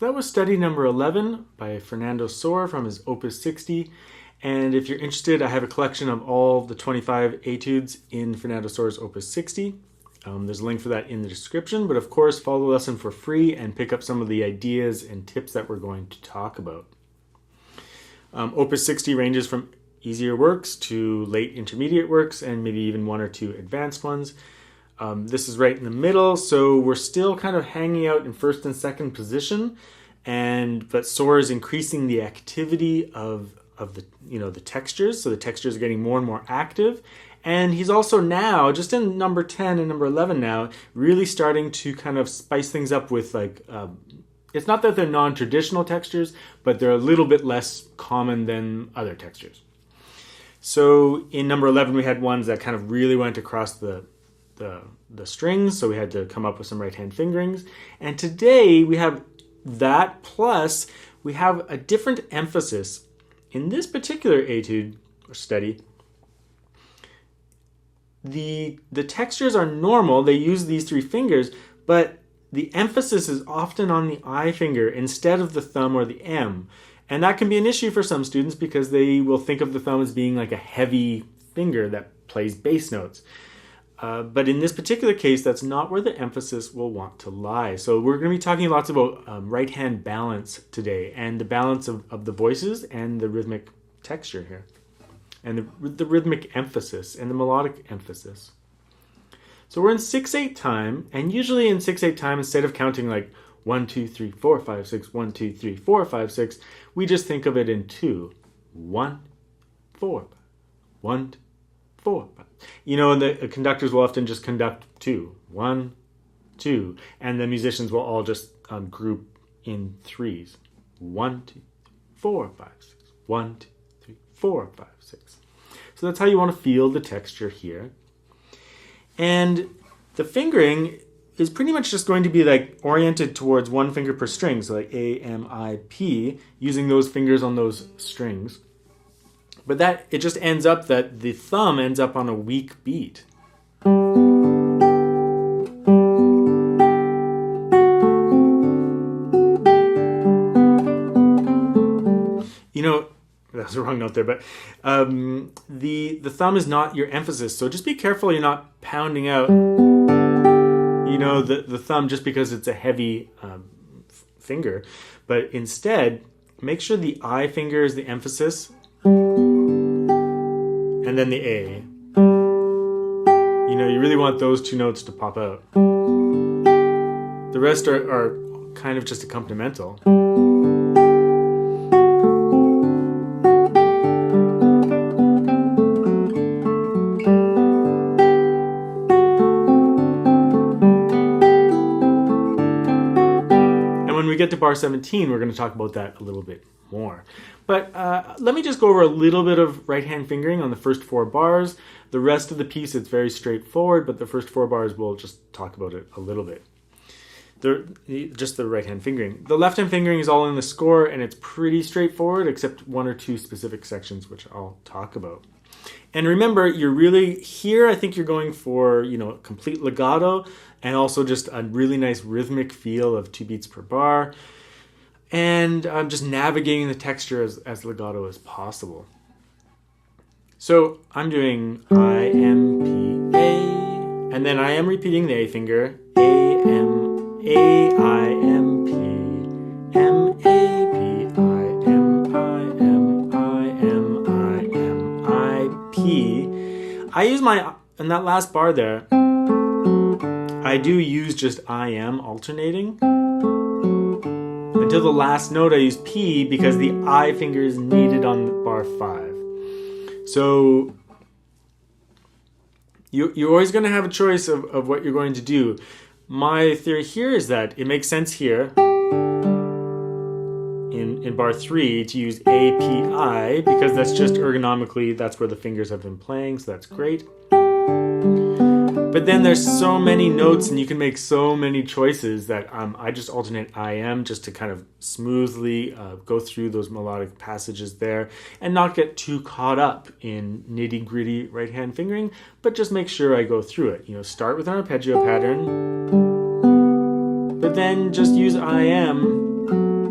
So that was study number 11 by Fernando Sor from his Op.60. And if you're interested, I have a collection of all the 25 etudes in Fernando Sor's Op.60. There's a link for that in the description, but of course, follow the lesson for free and pick up some of the ideas and tips that we're going to talk about. Op.60 ranges from easier works to late intermediate works and maybe even one or two advanced ones. This is right in the middle, so we're still kind of hanging out in first and second position, but Sor is increasing the activity of the textures, so the textures are getting more and more active. And he's also now, just in number 10 and number 11 now, really starting to kind of spice things up with it's not that they're non-traditional textures, but they're a little bit less common than other textures. So in number 11, we had ones that kind of really went across the strings, so we had to come up with some right-hand fingerings. And today we have that, plus we have a different emphasis. In this particular etude or study, the textures are normal, they use these three fingers, but the emphasis is often on the I finger instead of the thumb or the M. And that can be an issue for some students because they will think of the thumb as being like a heavy finger that plays bass notes. But in this particular case, that's not where the emphasis will want to lie. So we're going to be talking lots about right-hand balance today and the balance of the voices and the rhythmic texture here. And the rhythmic emphasis and the melodic emphasis. So we're in 6/8 time, and usually in 6/8 time, instead of counting like 1, 2, 3, 4, 5, 6, 1, 2, 3, 4, 5, 6, we just think of it in 2. 1, 4, 1, 4, 5. And the conductors will often just conduct 2. 1, 2. And the musicians will all just group in threes. 1, 2, 4, 5, 6. 1, 2, 3, 4, 5, 6. So that's how you want to feel the texture here. And the fingering is pretty much just going to be like oriented towards one finger per string. So like A, M, I, P, using those fingers on those strings. But it just ends up that the thumb ends up on a weak beat. That was the wrong note there, but the thumb is not your emphasis. So just be careful you're not pounding out, the thumb just because it's a heavy finger. But instead, make sure the I finger is the emphasis, and then the A. You really want those two notes to pop out. The rest are kind of just accompanimental. When we get to bar 17, we're going to talk about that a little bit more. But let me just go over a little bit of right-hand fingering on the first 4 bars. The rest of the piece, it's very straightforward, but the first 4 bars, we'll just talk about it a little bit. Just the right-hand fingering. The left-hand fingering is all in the score, and it's pretty straightforward, except 1 or 2 specific sections, which I'll talk about. And remember, you're really here, I think you're going for, complete legato and also just a really nice rhythmic feel of 2 beats per bar. And I'm just navigating the texture as legato as possible. So I'm doing I, M, P, A, and then I am repeating the A finger, A, M, A, I, M, P, M, A, P, I, M, I, M, I, M, I, M, I, P. I use in that last bar there, I do use just I am alternating. Until the last note I use P because the I finger is needed on bar 5. So you're always going to have a choice of what you're going to do. My theory here is that it makes sense here in bar 3 to use A, P, I because that's just ergonomically, that's where the fingers have been playing, so that's great. But then there's so many notes and you can make so many choices that I just alternate I am just to kind of smoothly go through those melodic passages there and not get too caught up in nitty-gritty right-hand fingering, but just make sure I go through it. Start with an arpeggio pattern, but then just use I am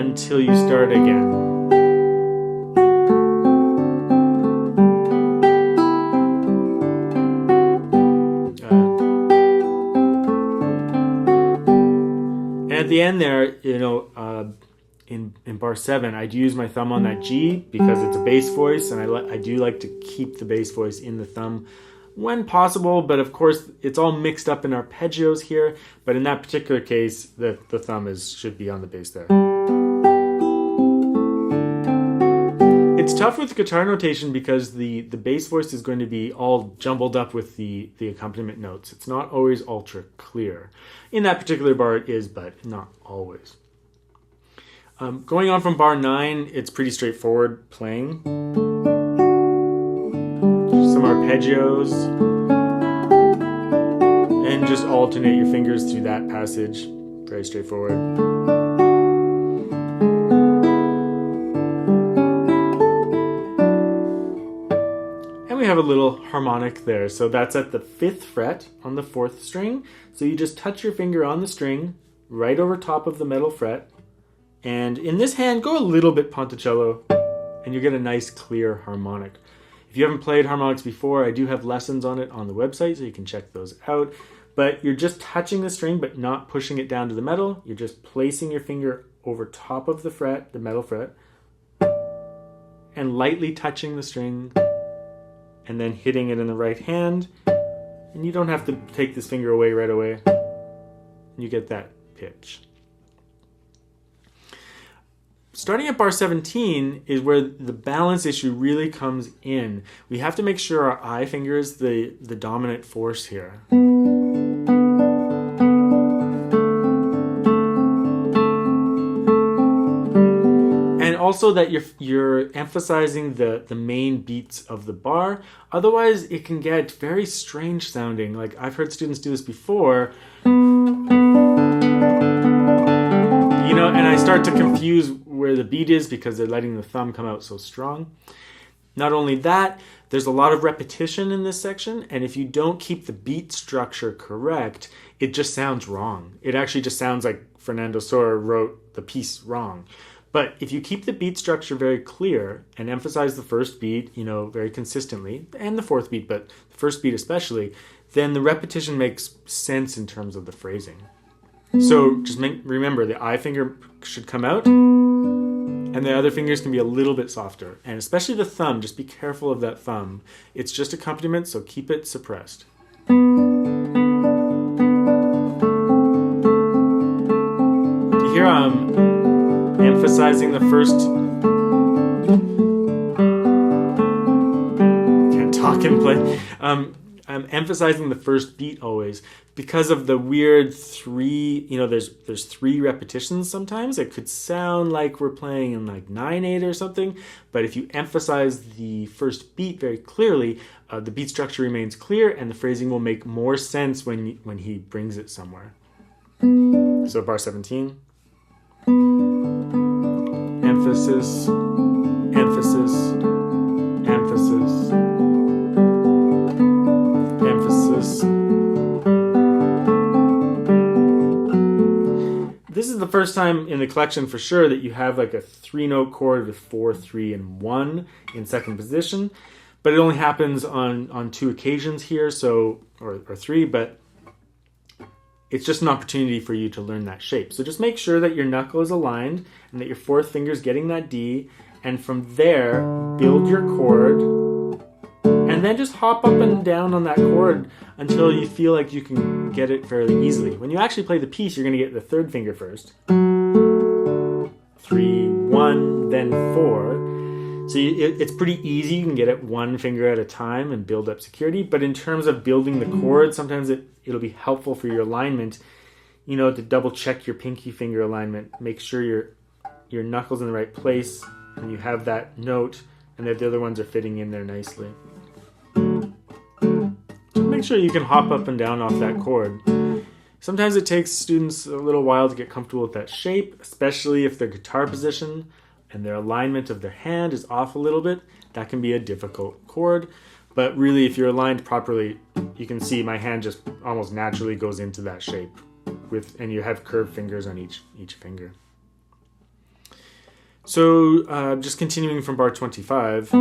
until you start again. At the end there, in bar 7, I do use my thumb on that G because it's a bass voice, and I do like to keep the bass voice in the thumb when possible, but of course it's all mixed up in arpeggios here, but in that particular case, the thumb should be on the bass there. It's tough with guitar notation because the bass voice is going to be all jumbled up with the accompaniment notes. It's not always ultra clear. In that particular bar it is, but not always. Going on from bar 9, it's pretty straightforward playing. Some arpeggios. And just alternate your fingers through that passage. Very straightforward. And we have a little harmonic there. So that's at the 5th fret on the 4th string. So you just touch your finger on the string right over top of the metal fret. And in this hand, go a little bit ponticello, and you get a nice clear harmonic. If you haven't played harmonics before, I do have lessons on it on the website, so you can check those out. But you're just touching the string, but not pushing it down to the metal. You're just placing your finger over top of the fret, the metal fret, and lightly touching the string, and then hitting it in the right hand. And you don't have to take this finger away right away. You get that pitch. Starting at bar 17 is where the balance issue really comes in. We have to make sure our I finger is the dominant force here. And also that you're emphasizing the main beats of the bar. Otherwise, it can get very strange sounding. Like I've heard students do this before. And I start to confuse where the beat is because they're letting the thumb come out so strong. Not only that, there's a lot of repetition in this section, and if you don't keep the beat structure correct, it just sounds wrong. It actually just sounds like Fernando Sor wrote the piece wrong. But if you keep the beat structure very clear and emphasize the first beat, very consistently, and the 4th beat, but the first beat especially, then the repetition makes sense in terms of the phrasing. So just remember, the I finger should come out, and the other fingers can be a little bit softer. And especially the thumb, just be careful of that thumb. It's just accompaniment, so keep it suppressed. Here I'm emphasizing the first... Can't talk and play. I'm emphasizing the first beat always because of the weird 3, there's 3 repetitions sometimes. It could sound like we're playing in like 9/8 or something, but if you emphasize the first beat very clearly, the beat structure remains clear and the phrasing will make more sense when he brings it somewhere. So bar 17. Emphasis, emphasis, emphasis. This is the first time in the collection for sure that you have like a 3-note chord with 4, 3, and 1 in second position, but it only happens on 2 occasions here, or 3, but it's just an opportunity for you to learn that shape. So just make sure that your knuckle is aligned and that your 4th finger is getting that D, and from there build your chord. And then just hop up and down on that chord until you feel like you can get it fairly easily. When you actually play the piece, you're going to get the 3rd finger first. 3, 1, then 4. So it's pretty easy. You can get it 1 finger at a time and build up security. But in terms of building the chord, sometimes it'll be helpful for your alignment, to double check your pinky finger alignment. Make sure your knuckle's in the right place and you have that note and that the other ones are fitting in there nicely. Make sure you can hop up and down off that chord. Sometimes it takes students a little while to get comfortable with that shape, especially if their guitar position and their alignment of their hand is off a little bit. That can be a difficult chord, but really if you're aligned properly, you can see my hand just almost naturally goes into that shape and you have curved fingers on each finger. So just continuing from bar 25, a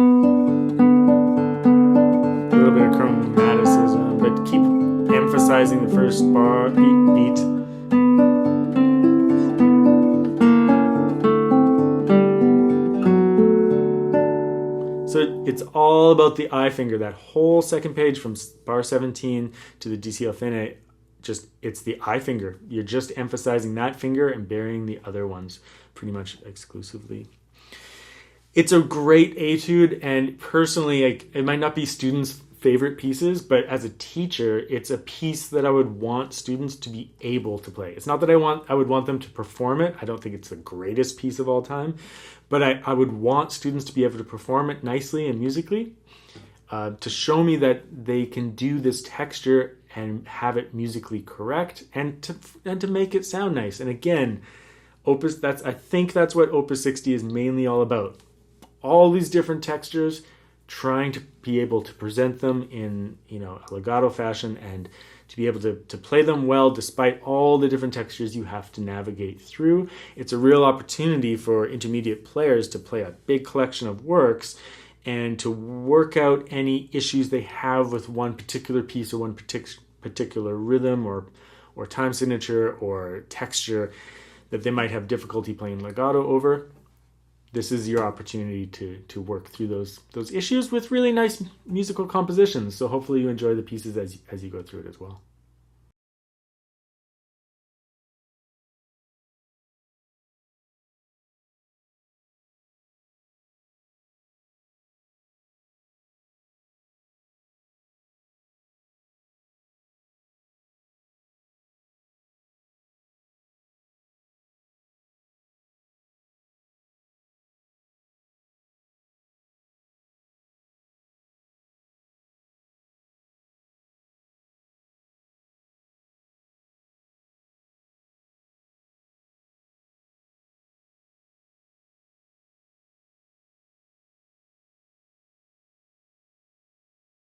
little bit of chromaticism, but keep emphasizing the first bar beat. So it's all about the I finger. That whole second page from bar 17 to the DCL Finley, it's the I finger. You're just emphasizing that finger and burying the other ones pretty much exclusively. It's a great etude, and personally, it might not be students' favorite pieces, but as a teacher, it's a piece that I would want students to be able to play. It's not that I would want them to perform it. I don't think it's the greatest piece of all time, but I would want students to be able to perform it nicely and musically, to show me that they can do this texture and have it musically correct, and to make it sound nice. And again, I think that's what Op.60 is mainly all about. All these different textures, trying to be able to present them in a legato fashion and to be able to play them well despite all the different textures you have to navigate through. It's a real opportunity for intermediate players to play a big collection of works and to work out any issues they have with one particular piece or one particular rhythm or time signature or texture that they might have difficulty playing legato over. This is your opportunity to work through those issues with really nice musical compositions. So hopefully you enjoy the pieces as you go through it as well.